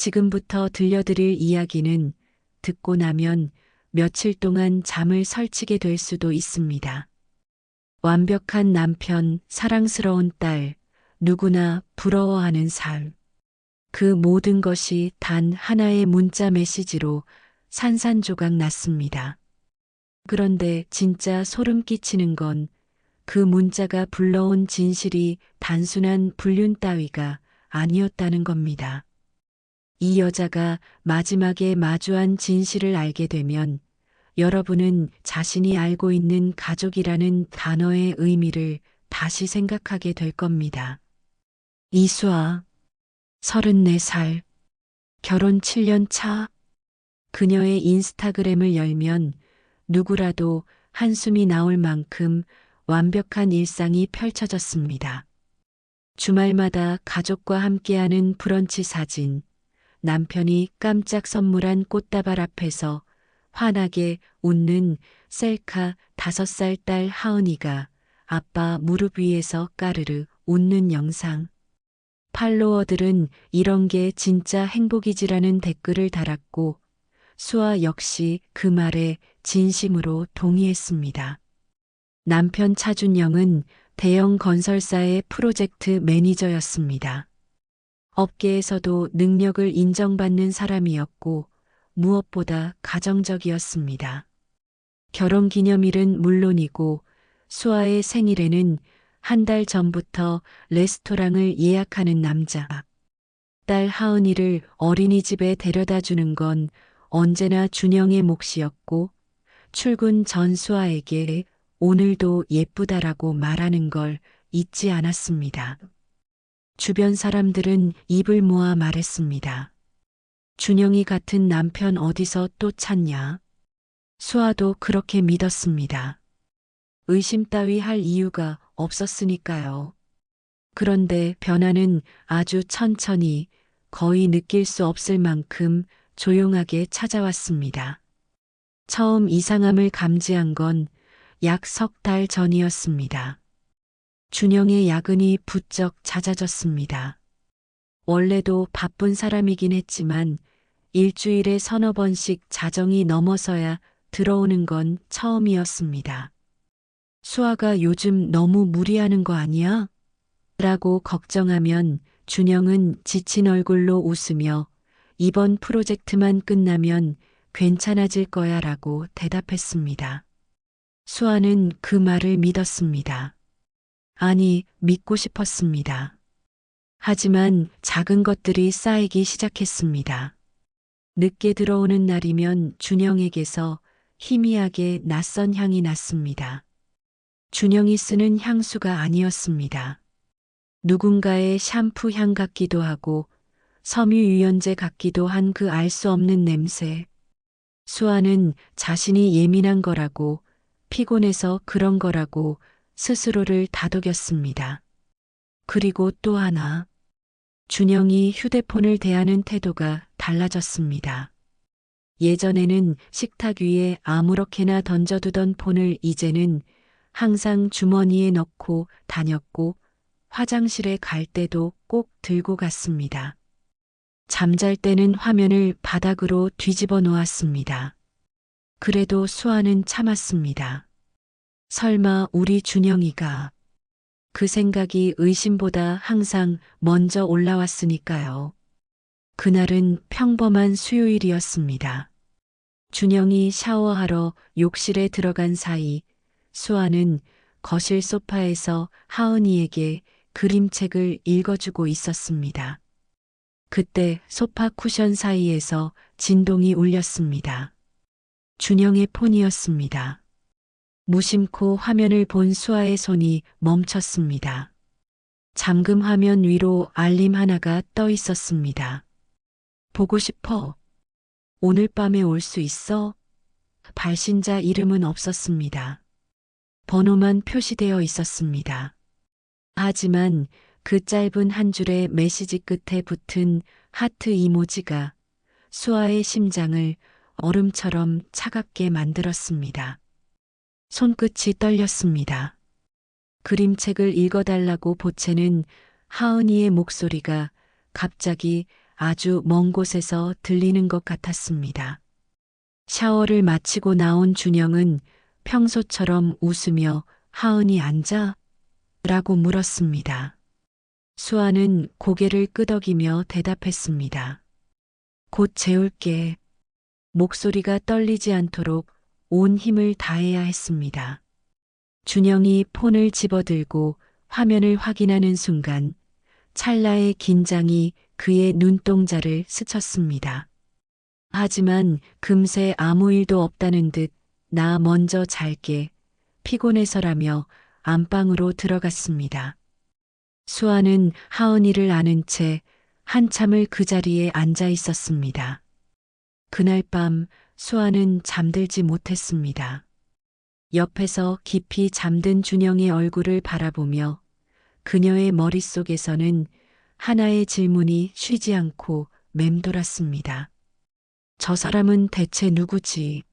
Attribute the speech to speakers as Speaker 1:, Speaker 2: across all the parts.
Speaker 1: 지금부터 들려드릴 이야기는 듣고 나면 며칠 동안 잠을 설치게 될 수도 있습니다. 완벽한 남편, 사랑스러운 딸, 누구나 부러워하는 삶. 그 모든 것이 단 하나의 문자 메시지로 산산조각 났습니다. 그런데 진짜 소름 끼치는 건 그 문자가 불러온 진실이 단순한 불륜 따위가 아니었다는 겁니다. 이 여자가 마지막에 마주한 진실을 알게 되면 여러분은 자신이 알고 있는 가족이라는 단어의 의미를 다시 생각하게 될 겁니다. 이수아, 34살, 결혼 7년 차. 그녀의 인스타그램을 열면 누구라도 한숨이 나올 만큼 완벽한 일상이 펼쳐졌습니다. 주말마다 가족과 함께하는 브런치 사진, 남편이 깜짝 선물한 꽃다발 앞에서 환하게 웃는 셀카 5살 딸 하은이가 아빠 무릎 위에서 까르르 웃는 영상. 팔로워들은 이런 게 진짜 행복이지라는 댓글을 달았고 수아 역시 그 말에 진심으로 동의했습니다. 남편 차준영은 대형 건설사의 프로젝트 매니저였습니다. 업계에서도 능력을 인정받는 사람이었고 무엇보다 가정적이었습니다. 결혼 기념일은 물론이고 수아의 생일에는 한 달 전부터 레스토랑을 예약하는 남자. 딸 하은이를 어린이집에 데려다 주는 건 언제나 준영의 몫이었고 출근 전 수아에게 오늘도 예쁘다라고 말하는 걸 잊지 않았습니다. 주변 사람들은 입을 모아 말했습니다. 준영이 같은 남편 어디서 또 찾냐? 수아도 그렇게 믿었습니다. 의심 따위 할 이유가 없었으니까요. 그런데 변화는 아주 천천히 거의 느낄 수 없을 만큼 조용하게 찾아왔습니다. 처음 이상함을 감지한 건 약 석 달 전이었습니다. 준영의 야근이 부쩍 잦아졌습니다. 원래도 바쁜 사람이긴 했지만 일주일에 서너 번씩 자정이 넘어서야 들어오는 건 처음이었습니다. 수아가 요즘 너무 무리하는 거 아니야? 라고 걱정하면 준영은 지친 얼굴로 웃으며 이번 프로젝트만 끝나면 괜찮아질 거야 라고 대답했습니다. 수아는 그 말을 믿었습니다. 아니, 믿고 싶었습니다. 하지만 작은 것들이 쌓이기 시작했습니다. 늦게 들어오는 날이면 준영에게서 희미하게 낯선 향이 났습니다. 준영이 쓰는 향수가 아니었습니다. 누군가의 샴푸 향 같기도 하고 섬유유연제 같기도 한 그 알 수 없는 냄새. 수아는 자신이 예민한 거라고 피곤해서 그런 거라고 스스로를 다독였습니다. 그리고 또 하나. 준영이 휴대폰을 대하는 태도가 달라졌습니다. 예전에는 식탁 위에 아무렇게나 던져두던 폰을 이제는 항상 주머니에 넣고 다녔고 화장실에 갈 때도 꼭 들고 갔습니다. 잠잘 때는 화면을 바닥으로 뒤집어 놓았습니다. 그래도 수아는 참았습니다. 설마 우리 준영이가. 그 생각이 의심보다 항상 먼저 올라왔으니까요. 그날은 평범한 수요일이었습니다. 준영이 샤워하러 욕실에 들어간 사이 수아는 거실 소파에서 하은이에게 그림책을 읽어주고 있었습니다. 그때 소파 쿠션 사이에서 진동이 울렸습니다. 준영의 폰이었습니다. 무심코 화면을 본 수아의 손이 멈췄습니다. 잠금 화면 위로 알림 하나가 떠 있었습니다. 보고 싶어. 오늘 밤에 올 수 있어? 발신자 이름은 없었습니다. 번호만 표시되어 있었습니다. 하지만 그 짧은 한 줄의 메시지 끝에 붙은 하트 이모지가 수아의 심장을 얼음처럼 차갑게 만들었습니다. 손끝이 떨렸습니다. 그림책을 읽어달라고 보채는 하은이의 목소리가 갑자기 아주 먼 곳에서 들리는 것 같았습니다. 샤워를 마치고 나온 준영은 평소처럼 웃으며 하은이 앉아? 라고 물었습니다. 수아는 고개를 끄덕이며 대답했습니다. 곧 재울게. 목소리가 떨리지 않도록 온 힘을 다해야 했습니다. 준영이 폰을 집어들고 화면을 확인하는 순간 찰나의 긴장이 그의 눈동자를 스쳤습니다. 하지만 금세 아무 일도 없다는 듯 나 먼저 잘게 피곤해서라며 안방으로 들어갔습니다. 수아는 하은이를 아는 채 한참을 그 자리에 앉아 있었습니다. 그날 밤 수아는 잠들지 못했습니다. 옆에서 깊이 잠든 준영의 얼굴을 바라보며 그녀의 머릿속에서는 하나의 질문이 쉬지 않고 맴돌았습니다. 저 사람은 대체 누구지?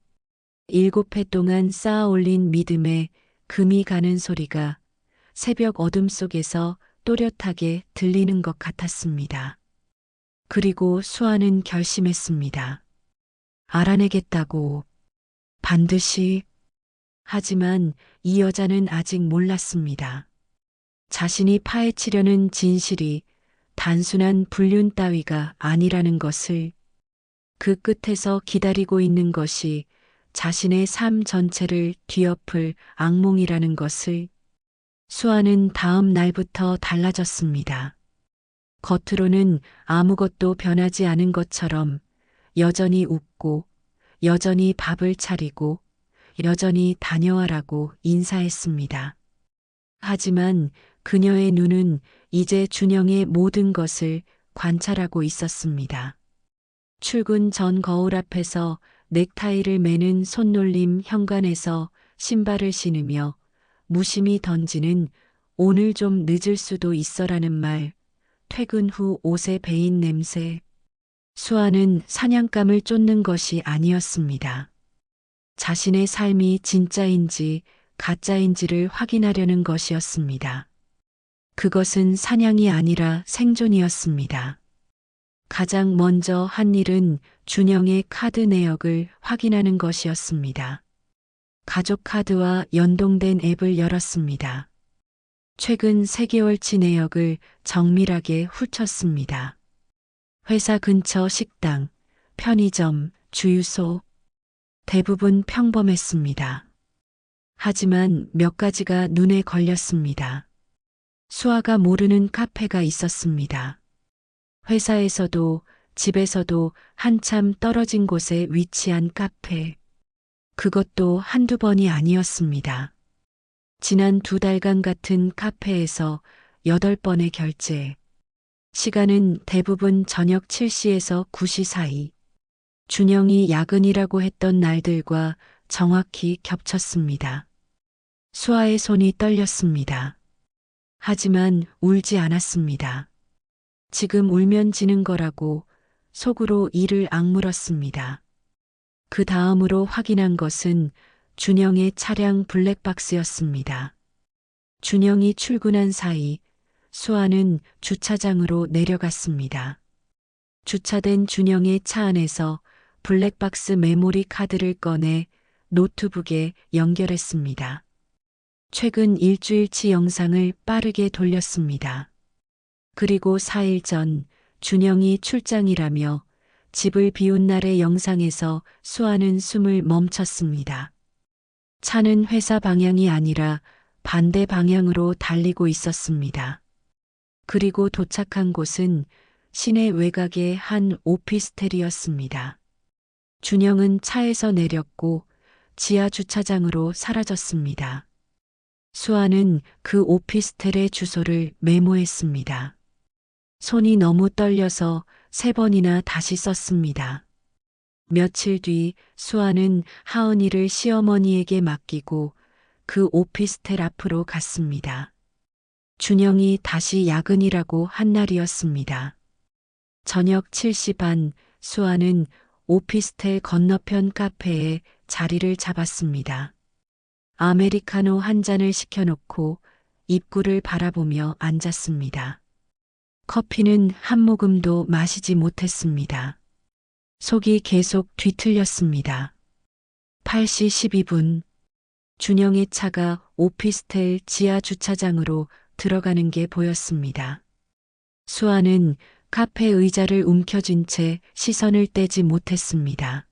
Speaker 1: 7해 동안 쌓아 올린 믿음에 금이 가는 소리가 새벽 어둠 속에서 또렷하게 들리는 것 같았습니다. 그리고 수아는 결심했습니다. 알아내겠다고. 반드시. 하지만 이 여자는 아직 몰랐습니다. 자신이 파헤치려는 진실이 단순한 불륜 따위가 아니라는 것을, 그 끝에서 기다리고 있는 것이 자신의 삶 전체를 뒤엎을 악몽이라는 것을. 수아는 다음 날부터 달라졌습니다. 겉으로는 아무것도 변하지 않은 것처럼 여전히 웃고, 여전히 밥을 차리고, 여전히 다녀와라고 인사했습니다. 하지만 그녀의 눈은 이제 준영의 모든 것을 관찰하고 있었습니다. 출근 전 거울 앞에서 넥타이를 매는 손놀림 현관에서 신발을 신으며 무심히 던지는 오늘 좀 늦을 수도 있어라는 말, 퇴근 후 옷에 배인 냄새. 수아는 사냥감을 쫓는 것이 아니었습니다. 자신의 삶이 진짜인지 가짜인지를 확인하려는 것이었습니다. 그것은 사냥이 아니라 생존이었습니다. 가장 먼저 한 일은 준영의 카드 내역을 확인하는 것이었습니다. 가족 카드와 연동된 앱을 열었습니다. 최근 3개월치 내역을 정밀하게 훑었습니다. 회사 근처 식당, 편의점, 주유소, 대부분 평범했습니다. 하지만 몇 가지가 눈에 걸렸습니다. 수아가 모르는 카페가 있었습니다. 회사에서도 집에서도 한참 떨어진 곳에 위치한 카페. 그것도 한두 번이 아니었습니다. 지난 2달간 같은 카페에서 8번의 결제. 시간은 대부분 저녁 7시에서 9시 사이. 준영이 야근이라고 했던 날들과 정확히 겹쳤습니다. 수아의 손이 떨렸습니다. 하지만 울지 않았습니다. 지금 울면 지는 거라고 속으로 이를 악물었습니다. 그 다음으로 확인한 것은 준영의 차량 블랙박스였습니다. 준영이 출근한 사이 수아는 주차장으로 내려갔습니다. 주차된 준영의 차 안에서 블랙박스 메모리 카드를 꺼내 노트북에 연결했습니다. 최근 일주일치 영상을 빠르게 돌렸습니다. 그리고 4일 전 준영이 출장이라며 집을 비운 날의 영상에서 수아는 숨을 멈췄습니다. 차는 회사 방향이 아니라 반대 방향으로 달리고 있었습니다. 그리고 도착한 곳은 시내 외곽의 한 오피스텔이었습니다. 준영은 차에서 내렸고 지하 주차장으로 사라졌습니다. 수아는 그 오피스텔의 주소를 메모했습니다. 손이 너무 떨려서 3번이나 다시 썼습니다. 며칠 뒤 수아는 하은이를 시어머니에게 맡기고 그 오피스텔 앞으로 갔습니다. 준영이 다시 야근이라고 한 날이었습니다. 저녁 7시 반 수아는 오피스텔 건너편 카페에 자리를 잡았습니다. 아메리카노 한 잔을 시켜놓고 입구를 바라보며 앉았습니다. 커피는 한 모금도 마시지 못했습니다. 속이 계속 뒤틀렸습니다. 8시 12분. 준영의 차가 오피스텔 지하 주차장으로 들어가는 게 보였습니다. 수아는 카페 의자를 움켜쥔 채 시선을 떼지 못했습니다.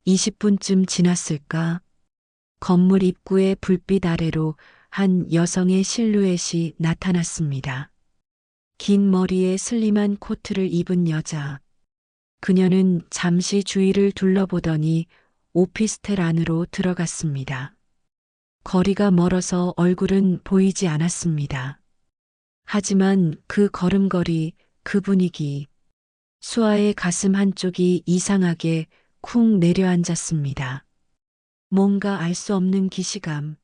Speaker 1: 20분쯤 지났을까? 건물 입구의 불빛 아래로 한 여성의 실루엣이 나타났습니다. 긴 머리에 슬림한 코트를 입은 여자. 그녀는 잠시 주위를 둘러보더니 오피스텔 안으로 들어갔습니다. 거리가 멀어서 얼굴은 보이지 않았습니다. 하지만 그 걸음걸이, 그 분위기, 수아의 가슴 한쪽이 이상하게 쿵 내려앉았습니다. 뭔가 알 수 없는 기시감,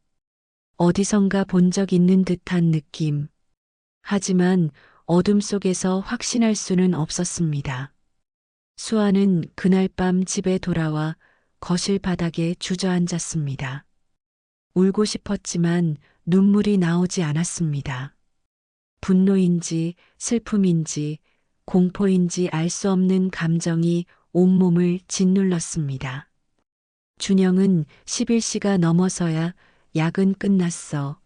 Speaker 1: 어디선가 본 적 있는 듯한 느낌. 하지만 어둠 속에서 확신할 수는 없었습니다. 수아는 그날 밤 집에 돌아와 거실 바닥에 주저앉았습니다. 울고 싶었지만 눈물이 나오지 않았습니다. 분노인지 슬픔인지 공포인지 알 수 없는 감정이 온몸을 짓눌렀습니다. 준영은 11시가 넘어서야 야근 끝났어.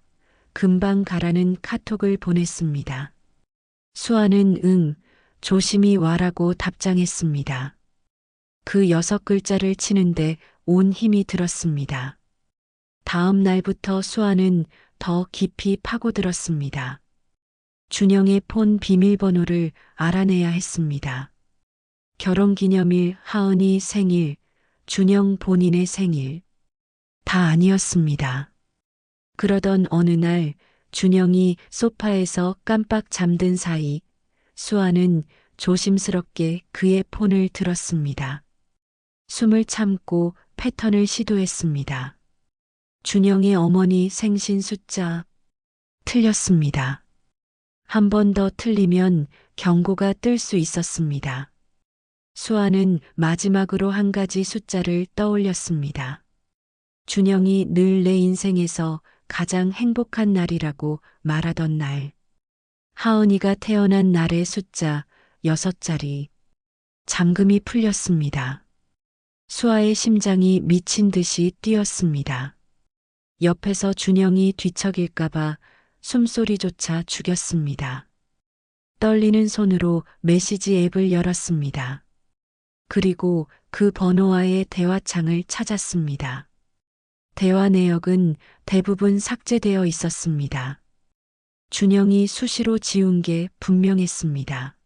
Speaker 1: 금방 가라는 카톡을 보냈습니다. 수아는 응, 조심히 와라고 답장했습니다. 그 6글자를 치는데 온 힘이 들었습니다. 다음 날부터 수아는 더 깊이 파고들었습니다. 준영의 폰 비밀번호를 알아내야 했습니다. 결혼기념일, 하은이 생일, 준영 본인의 생일. 다 아니었습니다. 그러던 어느 날 준영이 소파에서 깜빡 잠든 사이 수아는 조심스럽게 그의 폰을 들었습니다. 숨을 참고 패턴을 시도했습니다. 준영의 어머니 생신 숫자 틀렸습니다. 한 번 더 틀리면 경고가 뜰 수 있었습니다. 수아는 마지막으로 한 가지 숫자를 떠올렸습니다. 준영이 늘 내 인생에서 가장 행복한 날이라고 말하던 날. 하은이가 태어난 날의 숫자 6자리. 잠금이 풀렸습니다. 수아의 심장이 미친 듯이 뛰었습니다. 옆에서 준영이 뒤척일까봐 숨소리조차 죽였습니다. 떨리는 손으로 메시지 앱을 열었습니다. 그리고 그 번호와의 대화창을 찾았습니다. 대화 내역은 대부분 삭제되어 있었습니다. 준영이 수시로 지운 게 분명했습니다.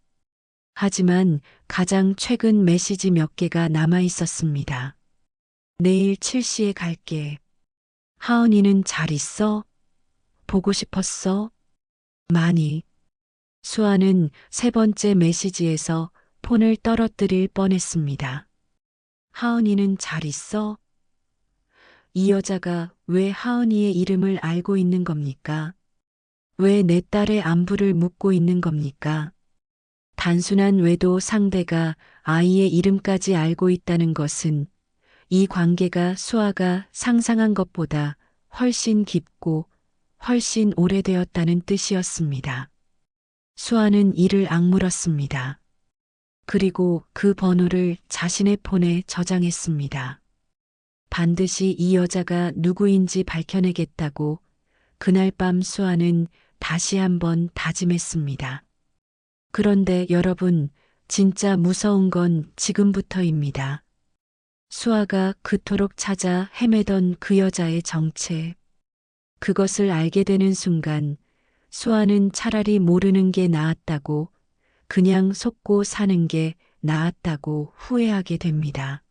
Speaker 1: 하지만 가장 최근 메시지 몇 개가 남아 있었습니다. 내일 7시에 갈게. 하은이는 잘 있어? 보고 싶었어? 많이. 수아는 3번째 메시지에서 폰을 떨어뜨릴 뻔했습니다. 하은이는 잘 있어? 이 여자가 왜 하은이의 이름을 알고 있는 겁니까? 왜 내 딸의 안부를 묻고 있는 겁니까? 단순한 외도 상대가 아이의 이름까지 알고 있다는 것은 이 관계가 수아가 상상한 것보다 훨씬 깊고 훨씬 오래되었다는 뜻이었습니다. 수아는 이를 악물었습니다. 그리고 그 번호를 자신의 폰에 저장했습니다. 반드시 이 여자가 누구인지 밝혀내겠다고 그날 밤 수아는 다시 한번 다짐했습니다. 그런데 여러분, 진짜 무서운 건 지금부터입니다. 수아가 그토록 찾아 헤매던 그 여자의 정체. 그것을 알게 되는 순간 수아는 차라리 모르는 게 나았다고, 그냥 속고 사는 게 나았다고 후회하게 됩니다.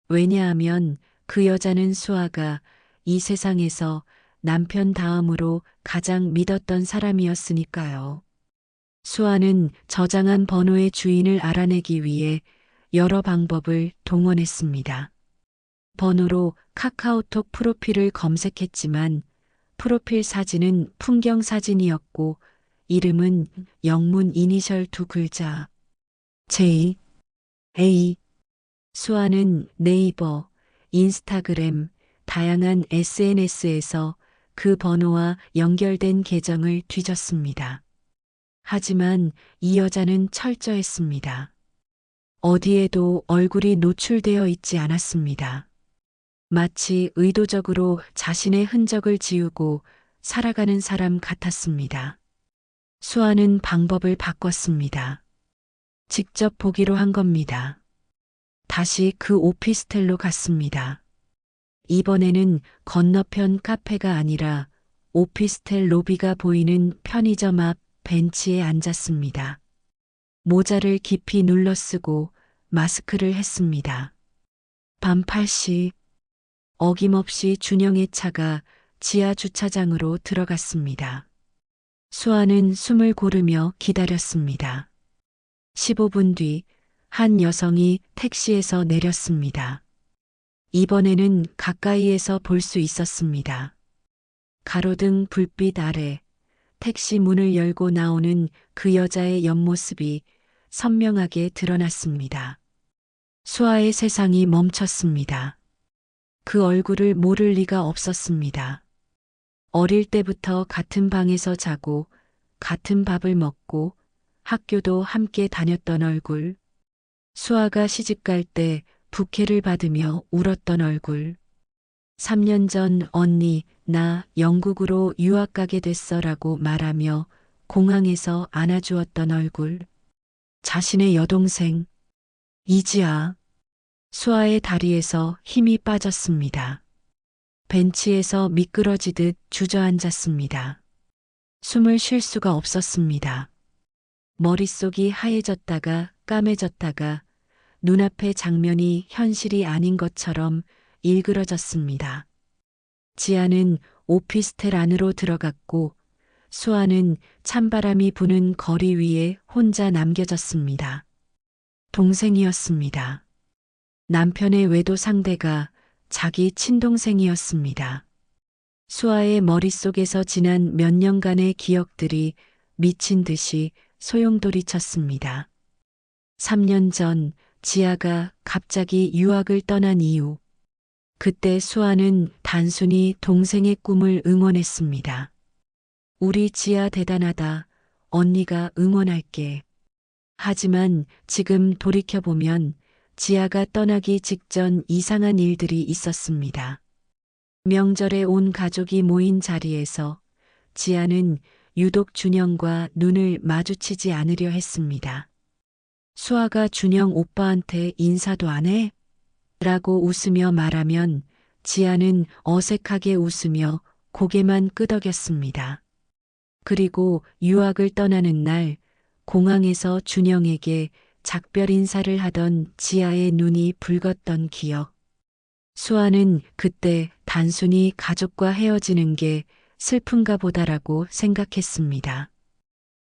Speaker 1: 왜냐하면 그 여자는 수아가 이 세상에서 남편 다음으로 가장 믿었던 사람이었으니까요. 수아는 저장한 번호의 주인을 알아내기 위해 여러 방법을 동원했습니다. 번호로 카카오톡 프로필을 검색했지만 프로필 사진은 풍경 사진이었고 이름은 영문 이니셜 2글자 J, A. 수아는 네이버, 인스타그램, 다양한 SNS에서 그 번호와 연결된 계정을 뒤졌습니다. 하지만 이 여자는 철저했습니다. 어디에도 얼굴이 노출되어 있지 않았습니다. 마치 의도적으로 자신의 흔적을 지우고 살아가는 사람 같았습니다. 수아는 방법을 바꿨습니다. 직접 보기로 한 겁니다. 다시 그 오피스텔로 갔습니다. 이번에는 건너편 카페가 아니라 오피스텔 로비가 보이는 편의점 앞 벤치에 앉았습니다. 모자를 깊이 눌러 쓰고 마스크를 했습니다. 밤 8시 어김없이 준영의 차가 지하 주차장으로 들어갔습니다. 수아는 숨을 고르며 기다렸습니다. 15분 뒤 한 여성이 택시에서 내렸습니다. 이번에는 가까이에서 볼 수 있었습니다. 가로등 불빛 아래 택시 문을 열고 나오는 그 여자의 옆모습이 선명하게 드러났습니다. 수아의 세상이 멈췄습니다. 그 얼굴을 모를 리가 없었습니다. 어릴 때부터 같은 방에서 자고 같은 밥을 먹고 학교도 함께 다녔던 얼굴. 수아가 시집갈 때 부케를 받으며 울었던 얼굴. 3년 전 언니, 나 영국으로 유학 가게 됐어라고 말하며 공항에서 안아주었던 얼굴. 자신의 여동생, 이지아. 수아의 다리에서 힘이 빠졌습니다. 벤치에서 미끄러지듯 주저앉았습니다. 숨을 쉴 수가 없었습니다. 머릿속이 하얘졌다가 까매졌다가 눈앞의 장면이 현실이 아닌 것처럼 일그러졌습니다. 지아는 오피스텔 안으로 들어갔고 수아는 찬바람이 부는 거리 위에 혼자 남겨졌습니다. 동생이었습니다. 남편의 외도 상대가 자기 친동생이었습니다. 수아의 머릿속에서 지난 몇 년간의 기억들이 미친 듯이 소용돌이쳤습니다. 3년 전 지아가 갑자기 유학을 떠난 이유. 그때 수아는 단순히 동생의 꿈을 응원했습니다. 우리 지아 대단하다. 언니가 응원할게. 하지만 지금 돌이켜보면 지아가 떠나기 직전 이상한 일들이 있었습니다. 명절에 온 가족이 모인 자리에서 지아는 유독 준영과 눈을 마주치지 않으려 했습니다. 수아가 준영 오빠한테 인사도 안 해? 라고 웃으며 말하면 지아는 어색하게 웃으며 고개만 끄덕였습니다. 그리고 유학을 떠나는 날 공항에서 준영에게 작별 인사를 하던 지아의 눈이 붉었던 기억. 수아는 그때 단순히 가족과 헤어지는 게 슬픈가 보다라고 생각했습니다.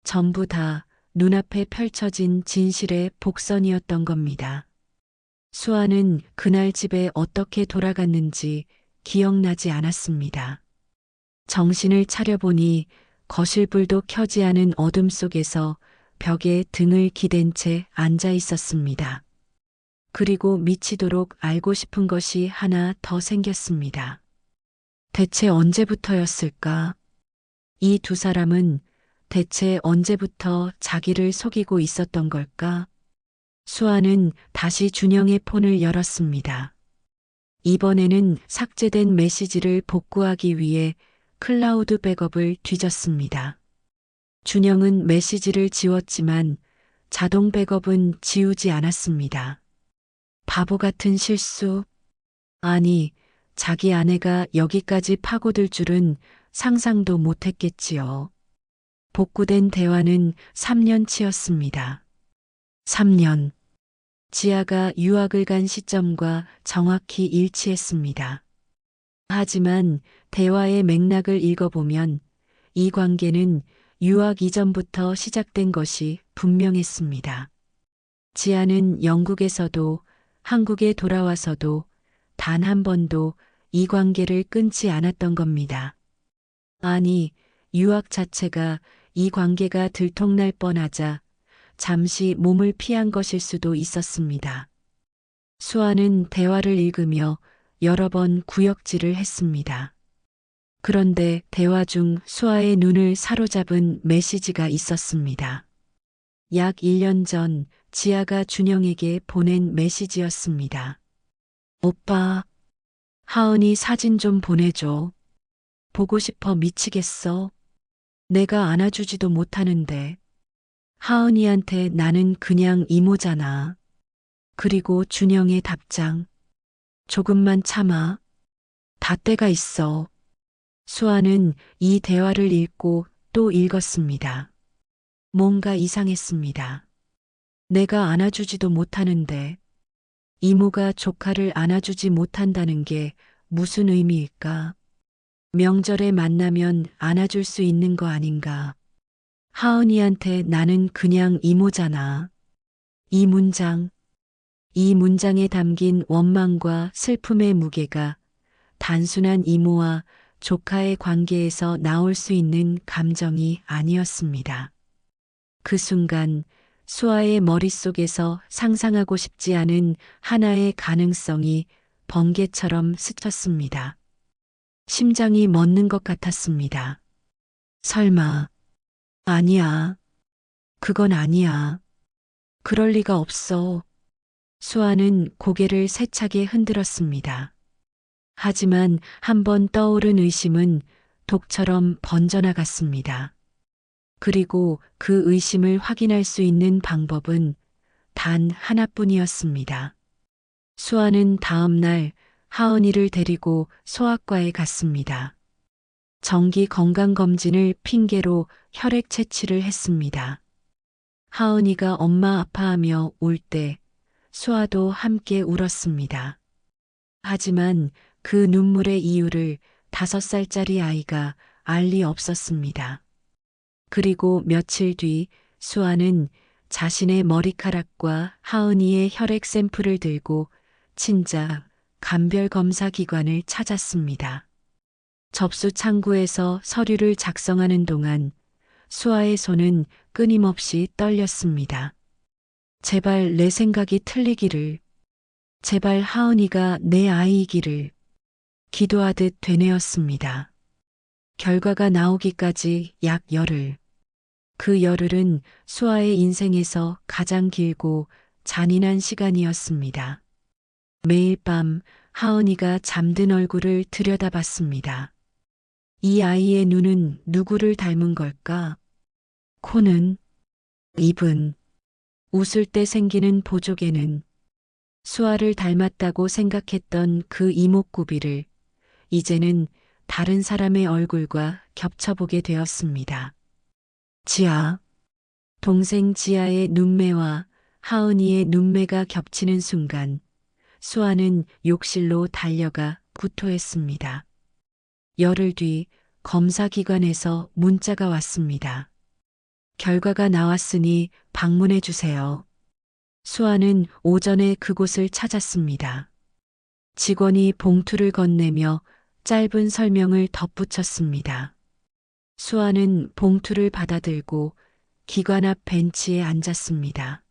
Speaker 1: 전부 다 눈앞에 펼쳐진 진실의 복선이었던 겁니다. 수아는 그날 집에 어떻게 돌아갔는지 기억나지 않았습니다. 정신을 차려보니 거실불도 켜지 않은 어둠 속에서 벽에 등을 기댄 채 앉아 있었습니다. 그리고 미치도록 알고 싶은 것이 하나 더 생겼습니다. 대체 언제부터였을까? 이 두 사람은 대체 언제부터 자기를 속이고 있었던 걸까? 수아는 다시 준영의 폰을 열었습니다. 이번에는 삭제된 메시지를 복구하기 위해 클라우드 백업을 뒤졌습니다. 준영은 메시지를 지웠지만 자동 백업은 지우지 않았습니다. 바보 같은 실수. 아니, 자기 아내가 여기까지 파고들 줄은 상상도 못했겠지요. 복구된 대화는 3년치였습니다. 3년. 지아가 유학을 간 시점과 정확히 일치했습니다. 하지만 대화의 맥락을 읽어보면 이 관계는 유학 이전부터 시작된 것이 분명했습니다. 지아는 영국에서도 한국에 돌아와서도 단 한 번도 이 관계를 끊지 않았던 겁니다. 아니, 유학 자체가 이 관계가 들통날 뻔하자 잠시 몸을 피한 것일 수도 있었습니다. 수아는 대화를 읽으며 여러 번 구역질을 했습니다. 그런데 대화 중 수아의 눈을 사로잡은 메시지가 있었습니다. 약 1년 전 지아가 준영에게 보낸 메시지였습니다. 오빠, 하은이 사진 좀 보내줘. 보고 싶어 미치겠어. 내가 안아주지도 못하는데. 하은이한테 나는 그냥 이모잖아. 그리고 준영의 답장. 조금만 참아. 다 때가 있어. 수아는 이 대화를 읽고 또 읽었습니다. 뭔가 이상했습니다. 내가 안아주지도 못하는데 이모가 조카를 안아주지 못한다는 게 무슨 의미일까? 명절에 만나면 안아줄 수 있는 거 아닌가? 하은이한테 나는 그냥 이모잖아. 이 문장, 이 문장에 담긴 원망과 슬픔의 무게가 단순한 이모와 조카의 관계에서 나올 수 있는 감정이 아니었습니다. 그 순간 수아의 머릿속에서 상상하고 싶지 않은 하나의 가능성이 번개처럼 스쳤습니다. 심장이 멎는 것 같았습니다. 설마, 아니야. 그건 아니야. 그럴 리가 없어. 수아는 고개를 세차게 흔들었습니다. 하지만 한번 떠오른 의심은 독처럼 번져나갔습니다. 그리고 그 의심을 확인할 수 있는 방법은 단 하나뿐이었습니다. 수아는 다음 날 하은이를 데리고 소아과에 갔습니다. 정기 건강검진을 핑계로 혈액 채취를 했습니다. 하은이가 엄마 아파하며 울 때 수아도 함께 울었습니다. 하지만 그 눈물의 이유를 5살짜리 아이가 알 리 없었습니다. 그리고 며칠 뒤 수아는 자신의 머리카락과 하은이의 혈액 샘플을 들고 친자 간별검사기관을 찾았습니다. 접수 창구에서 서류를 작성하는 동안 수아의 손은 끊임없이 떨렸습니다. 제발 내 생각이 틀리기를, 제발 하은이가 내 아이이기를 기도하듯 되뇌었습니다. 결과가 나오기까지 약 열흘. 그 열흘은 수아의 인생에서 가장 길고 잔인한 시간이었습니다. 매일 밤 하은이가 잠든 얼굴을 들여다봤습니다. 이 아이의 눈은 누구를 닮은 걸까? 코는, 입은, 웃을 때 생기는 보조개는 수아를 닮았다고 생각했던 그 이목구비를 이제는 다른 사람의 얼굴과 겹쳐보게 되었습니다. 지아, 동생 지아의 눈매와 하은이의 눈매가 겹치는 순간 수아는 욕실로 달려가 구토했습니다. 열흘 뒤 검사기관에서 문자가 왔습니다. 결과가 나왔으니 방문해 주세요. 수아는 오전에 그곳을 찾았습니다. 직원이 봉투를 건네며 짧은 설명을 덧붙였습니다. 수아는 봉투를 받아들고 기관 앞 벤치에 앉았습니다.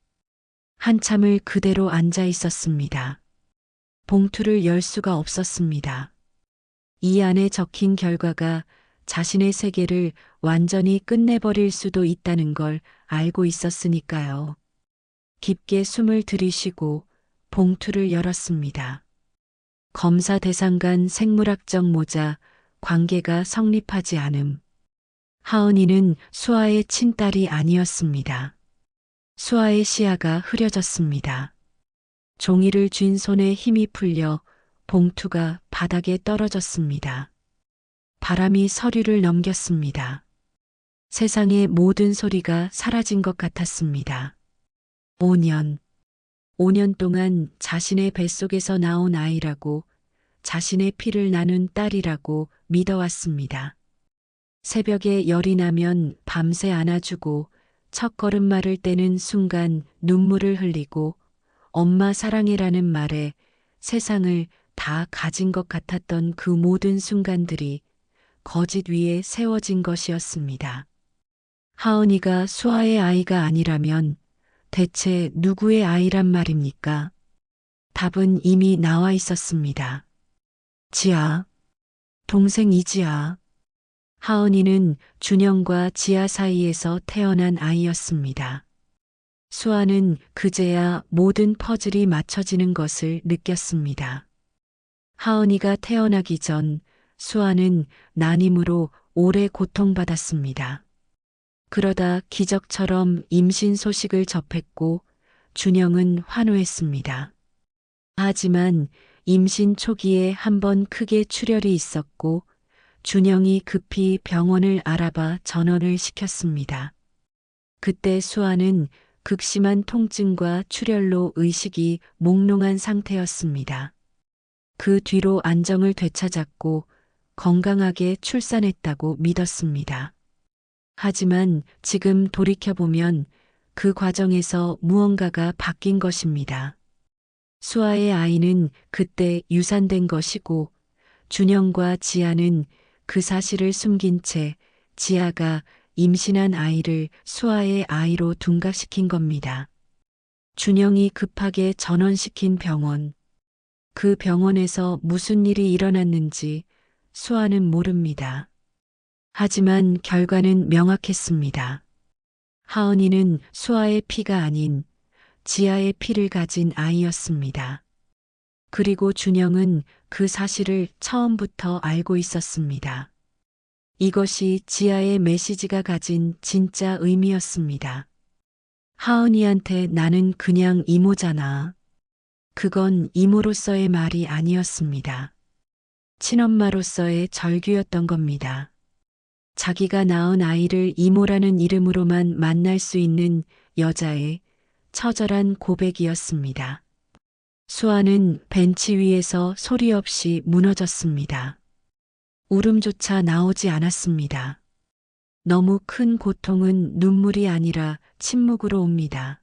Speaker 1: 한참을 그대로 앉아 있었습니다. 봉투를 열 수가 없었습니다. 이 안에 적힌 결과가 자신의 세계를 완전히 끝내버릴 수도 있다는 걸 알고 있었으니까요. 깊게 숨을 들이쉬고 봉투를 열었습니다. 검사 대상 간 생물학적 모자, 관계가 성립하지 않음. 하은이는 수아의 친딸이 아니었습니다. 수아의 시야가 흐려졌습니다. 종이를 쥔 손에 힘이 풀려 봉투가 바닥에 떨어졌습니다. 바람이 서류를 넘겼습니다. 세상의 모든 소리가 사라진 것 같았습니다. 5년 동안 자신의 뱃속에서 나온 아이라고, 자신의 피를 나눈 딸이라고 믿어왔습니다. 새벽에 열이 나면 밤새 안아주고 첫 걸음마를 떼는 순간 눈물을 흘리고 엄마 사랑해라는 말에 세상을 다 가진 것 같았던 그 모든 순간들이 거짓 위에 세워진 것이었습니다. 하은이가 수아의 아이가 아니라면 대체 누구의 아이란 말입니까? 답은 이미 나와 있었습니다. 지아, 동생 이지아. 하은이는 준영과 지아 사이에서 태어난 아이였습니다. 수아는 그제야 모든 퍼즐이 맞춰지는 것을 느꼈습니다. 하은이가 태어나기 전 수아는 난임으로 오래 고통받았습니다. 그러다 기적처럼 임신 소식을 접했고 준영은 환호했습니다. 하지만 임신 초기에 한 번 크게 출혈이 있었고 준영이 급히 병원을 알아봐 전원을 시켰습니다. 그때 수아는 극심한 통증과 출혈로 의식이 몽롱한 상태였습니다. 그 뒤로 안정을 되찾았고 건강하게 출산했다고 믿었습니다. 하지만 지금 돌이켜보면 그 과정에서 무언가가 바뀐 것입니다. 수아의 아이는 그때 유산된 것이고 준영과 지아는 그 사실을 숨긴 채 지아가 임신한 아이를 수아의 아이로 둔갑시킨 겁니다. 준영이 급하게 전원시킨 병원. 그 병원에서 무슨 일이 일어났는지 수아는 모릅니다. 하지만 결과는 명확했습니다. 하은이는 수아의 피가 아닌 지아의 피를 가진 아이였습니다. 그리고 준영은 그 사실을 처음부터 알고 있었습니다. 이것이 지아의 메시지가 가진 진짜 의미였습니다. 하은이한테 나는 그냥 이모잖아. 그건 이모로서의 말이 아니었습니다. 친엄마로서의 절규였던 겁니다. 자기가 낳은 아이를 이모라는 이름으로만 만날 수 있는 여자의 처절한 고백이었습니다. 수아는 벤치 위에서 소리 없이 무너졌습니다. 울음조차 나오지 않았습니다. 너무 큰 고통은 눈물이 아니라 침묵으로 옵니다.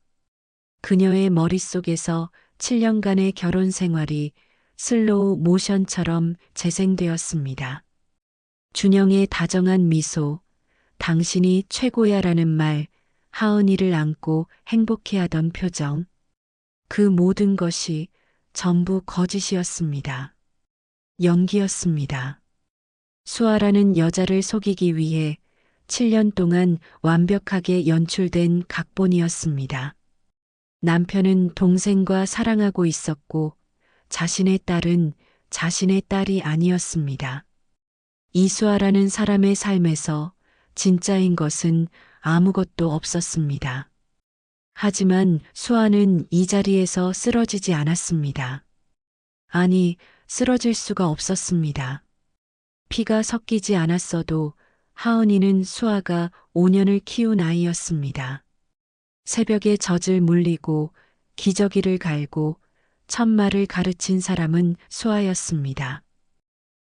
Speaker 1: 그녀의 머릿속에서 7년간의 결혼 생활이 슬로우 모션처럼 재생되었습니다. 준영의 다정한 미소, 당신이 최고야라는 말, 하은이를 안고 행복해하던 표정. 그 모든 것이 전부 거짓이었습니다. 연기였습니다. 수아라는 여자를 속이기 위해 7년 동안 완벽하게 연출된 각본이었습니다. 남편은 동생과 사랑하고 있었고 자신의 딸은 자신의 딸이 아니었습니다. 이수아라는 사람의 삶에서 진짜인 것은 아무것도 없었습니다. 하지만 수아는 이 자리에서 쓰러지지 않았습니다. 아니, 쓰러질 수가 없었습니다. 피가 섞이지 않았어도 하은이는 수아가 5년을 키운 아이였습니다. 새벽에 젖을 물리고 기저귀를 갈고 첫말을 가르친 사람은 수아였습니다.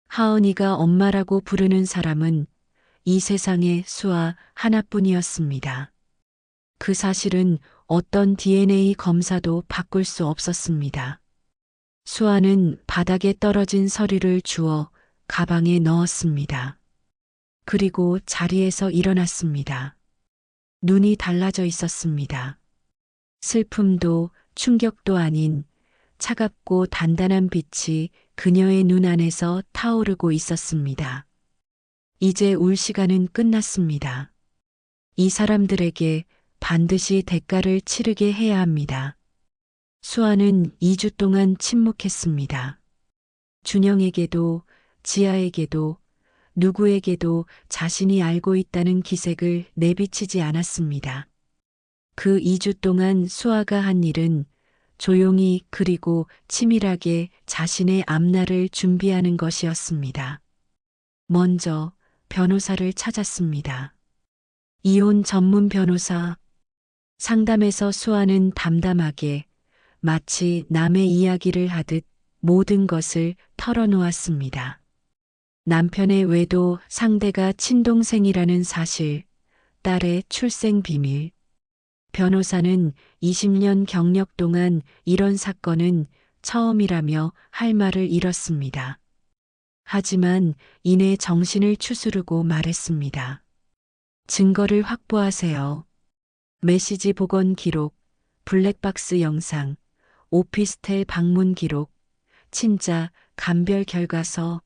Speaker 1: 하은이가 엄마라고 부르는 사람은 이 세상에 수아 하나뿐이었습니다. 그 사실은 어떤 DNA 검사도 바꿀 수 없었습니다. 수아는 바닥에 떨어진 서류를 주워 가방에 넣었습니다. 그리고 자리에서 일어났습니다. 눈이 달라져 있었습니다. 슬픔도 충격도 아닌 차갑고 단단한 빛이 그녀의 눈 안에서 타오르고 있었습니다. 이제 울 시간은 끝났습니다. 이 사람들에게 반드시 대가를 치르게 해야 합니다. 수아는 2주 동안 침묵했습니다. 준영에게도 지아에게도 누구에게도 자신이 알고 있다는 기색을 내비치지 않았습니다. 그 2주 동안 수아가 한 일은 조용히 그리고 치밀하게 자신의 앞날을 준비하는 것이었습니다. 먼저 변호사를 찾았습니다. 이혼 전문 변호사. 상담에서 수아는 담담하게 마치 남의 이야기를 하듯 모든 것을 털어놓았습니다. 남편의 외도 상대가 친동생이라는 사실, 딸의 출생 비밀. 변호사는 20년 경력 동안 이런 사건은 처음이라며 할 말을 잃었습니다. 하지만 이내 정신을 추스르고 말했습니다. 증거를 확보하세요. 메시지 복원 기록, 블랙박스 영상, 오피스텔 방문 기록, 친자, 감별 결과서.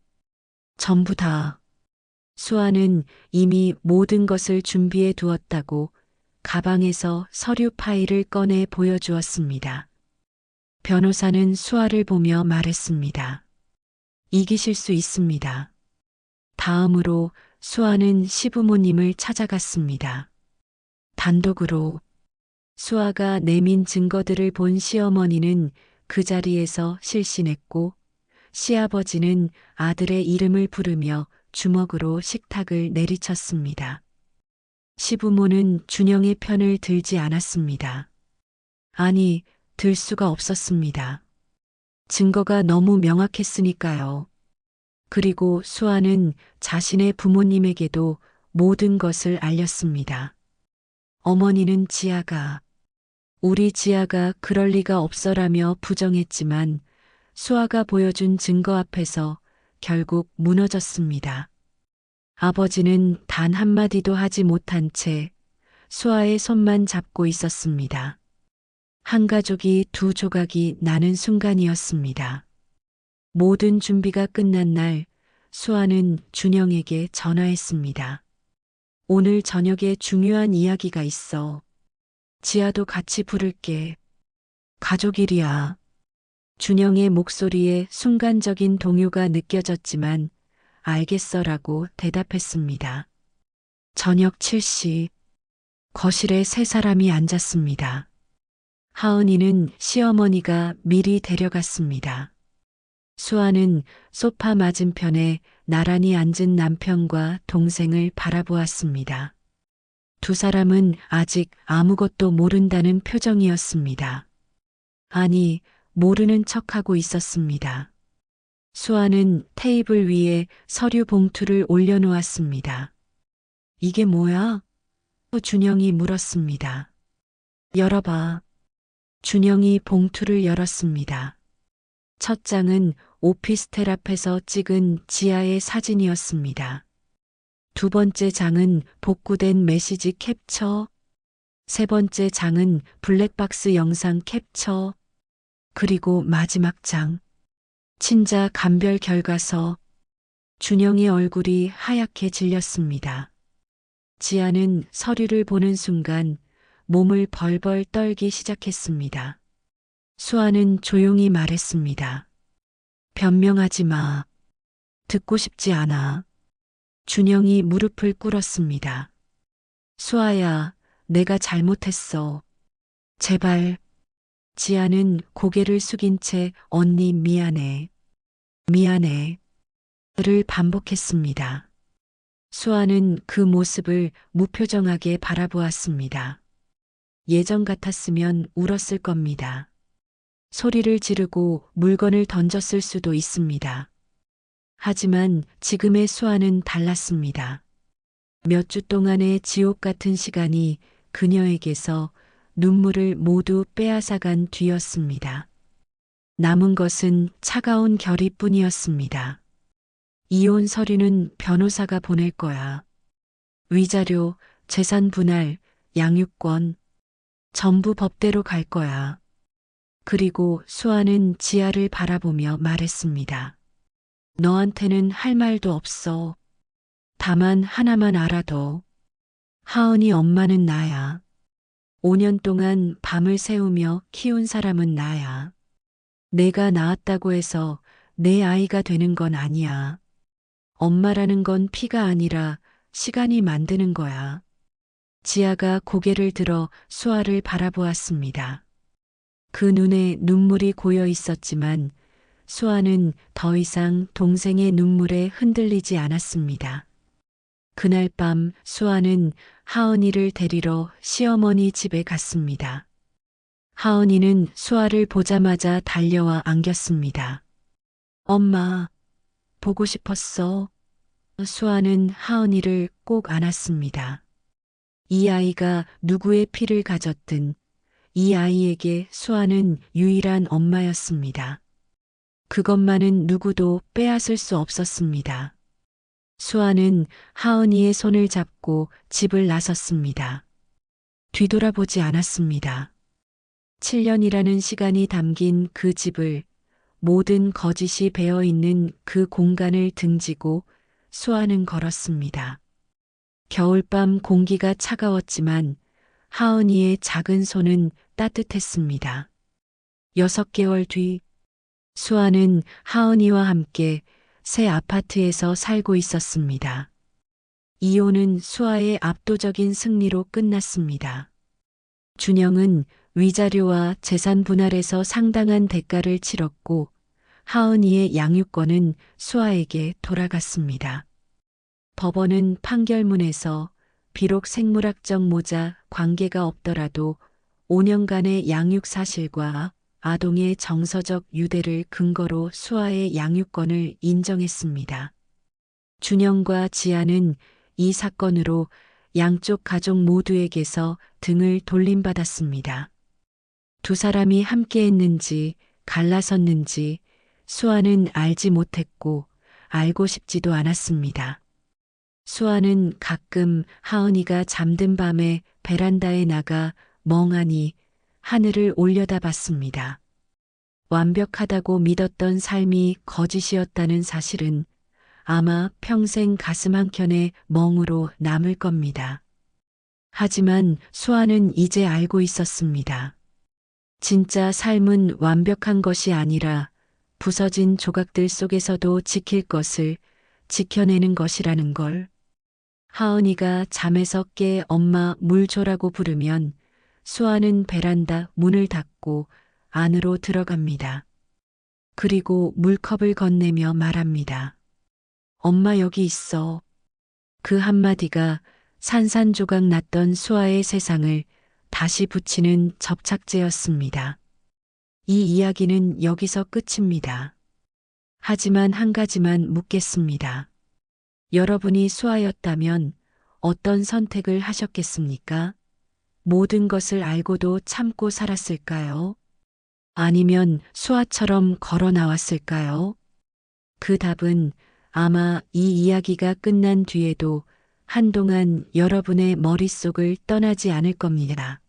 Speaker 1: 전부 다. 수아는 이미 모든 것을 준비해 두었다고 가방에서 서류 파일을 꺼내 보여주었습니다. 변호사는 수아를 보며 말했습니다. 이기실 수 있습니다. 다음으로 수아는 시부모님을 찾아갔습니다. 단독으로. 수아가 내민 증거들을 본 시어머니는 그 자리에서 실신했고, 시아버지는 아들의 이름을 부르며 주먹으로 식탁을 내리쳤습니다. 시부모는 준영의 편을 들지 않았습니다. 아니, 들 수가 없었습니다. 증거가 너무 명확했으니까요. 그리고 수아는 자신의 부모님에게도 모든 것을 알렸습니다. 어머니는 우리 지아가 그럴 리가 없어라며 부정했지만 수아가 보여준 증거 앞에서 결국 무너졌습니다. 아버지는 단 한마디도 하지 못한 채 수아의 손만 잡고 있었습니다. 한 가족이 두 조각이 나는 순간이었습니다. 모든 준비가 끝난 날 수아는 준영에게 전화했습니다. 오늘 저녁에 중요한 이야기가 있어. 지아도 같이 부를게. 가족일이야. 준영의 목소리에 순간적인 동요가 느껴졌지만 알겠어라고 대답했습니다. 저녁 7시 거실에 세 사람이 앉았습니다. 하은이는 시어머니가 미리 데려갔습니다. 수아는 소파 맞은편에 나란히 앉은 남편과 동생을 바라보았습니다. 두 사람은 아직 아무것도 모른다는 표정이었습니다. 아니, 모르는 척하고 있었습니다. 수아는 테이블 위에 서류 봉투를 올려놓았습니다. 이게 뭐야? 준영이 물었습니다. 열어봐. 준영이 봉투를 열었습니다. 첫 장은 오피스텔 앞에서 찍은 지아의 사진이었습니다. 두 번째 장은 복구된 메시지 캡처, 세 번째 장은 블랙박스 영상 캡처, 그리고 마지막 장, 친자 감별 결과서. 준영의 얼굴이 하얗게 질렸습니다. 지아는 서류를 보는 순간 몸을 벌벌 떨기 시작했습니다. 수아는 조용히 말했습니다. 변명하지 마. 듣고 싶지 않아. 준영이 무릎을 꿇었습니다. 수아야, 내가 잘못했어. 제발. 지아는 고개를 숙인 채 언니 미안해. 미안해. 를 반복했습니다. 수아는 그 모습을 무표정하게 바라보았습니다. 예전 같았으면 울었을 겁니다. 소리를 지르고 물건을 던졌을 수도 있습니다. 하지만 지금의 수아는 달랐습니다. 몇 주 동안의 지옥 같은 시간이 그녀에게서 눈물을 모두 빼앗아간 뒤였습니다. 남은 것은 차가운 결의뿐이었습니다. 이혼 서류는 변호사가 보낼 거야. 위자료, 재산 분할, 양육권, 전부 법대로 갈 거야. 그리고 수아는 지아를 바라보며 말했습니다. 너한테는 할 말도 없어. 다만 하나만 알아둬. 하은이 엄마는 나야. 5년 동안 밤을 새우며 키운 사람은 나야. 내가 낳았다고 해서 내 아이가 되는 건 아니야. 엄마라는 건 피가 아니라 시간이 만드는 거야. 지아가 고개를 들어 수아를 바라보았습니다. 그 눈에 눈물이 고여 있었지만 수아는 더 이상 동생의 눈물에 흔들리지 않았습니다. 그날 밤 수아는 하은이를 데리러 시어머니 집에 갔습니다. 하은이는 수아를 보자마자 달려와 안겼습니다. 엄마, 보고 싶었어. 수아는 하은이를 꼭 안았습니다. 이 아이가 누구의 피를 가졌든 이 아이에게 수아는 유일한 엄마였습니다. 그것만은 누구도 빼앗을 수 없었습니다. 수아는 하은이의 손을 잡고 집을 나섰습니다. 뒤돌아보지 않았습니다. 7년이라는 시간이 담긴 그 집을, 모든 거짓이 배어 있는 그 공간을 등지고 수아는 걸었습니다. 겨울밤 공기가 차가웠지만 하은이의 작은 손은 따뜻했습니다. 6개월 뒤 수아는 하은이와 함께 새 아파트에서 살고 있었습니다. 이혼은 수아의 압도적인 승리로 끝났습니다. 준영은 위자료와 재산 분할에서 상당한 대가를 치렀고 하은이의 양육권은 수아에게 돌아갔습니다. 법원은 판결문에서 비록 생물학적 모자 관계가 없더라도 5년간의 양육 사실과 아동의 정서적 유대를 근거로 수아의 양육권을 인정했습니다. 준영과 지아는 이 사건으로 양쪽 가족 모두에게서 등을 돌림받았습니다. 두 사람이 함께했는지 갈라섰는지 수아는 알지 못했고 알고 싶지도 않았습니다. 수아는 가끔 하은이가 잠든 밤에 베란다에 나가 멍하니 하늘을 올려다봤습니다. 완벽하다고 믿었던 삶이 거짓이었다는 사실은 아마 평생 가슴 한켠에 멍으로 남을 겁니다. 하지만 수아는 이제 알고 있었습니다. 진짜 삶은 완벽한 것이 아니라 부서진 조각들 속에서도 지킬 것을 지켜내는 것이라는 걸. 하은이가 잠에서 깨 엄마 물 줘라고 부르면 수아는 베란다 문을 닫고 안으로 들어갑니다. 그리고 물컵을 건네며 말합니다. 엄마 여기 있어. 그 한마디가 산산조각 났던 수아의 세상을 다시 붙이는 접착제였습니다. 이 이야기는 여기서 끝입니다. 하지만 한 가지만 묻겠습니다. 여러분이 수아였다면 어떤 선택을 하셨겠습니까? 모든 것을 알고도 참고 살았을까요? 아니면 수아처럼 걸어 나왔을까요? 그 답은 아마 이 이야기가 끝난 뒤에도 한동안 여러분의 머릿속을 떠나지 않을 겁니다.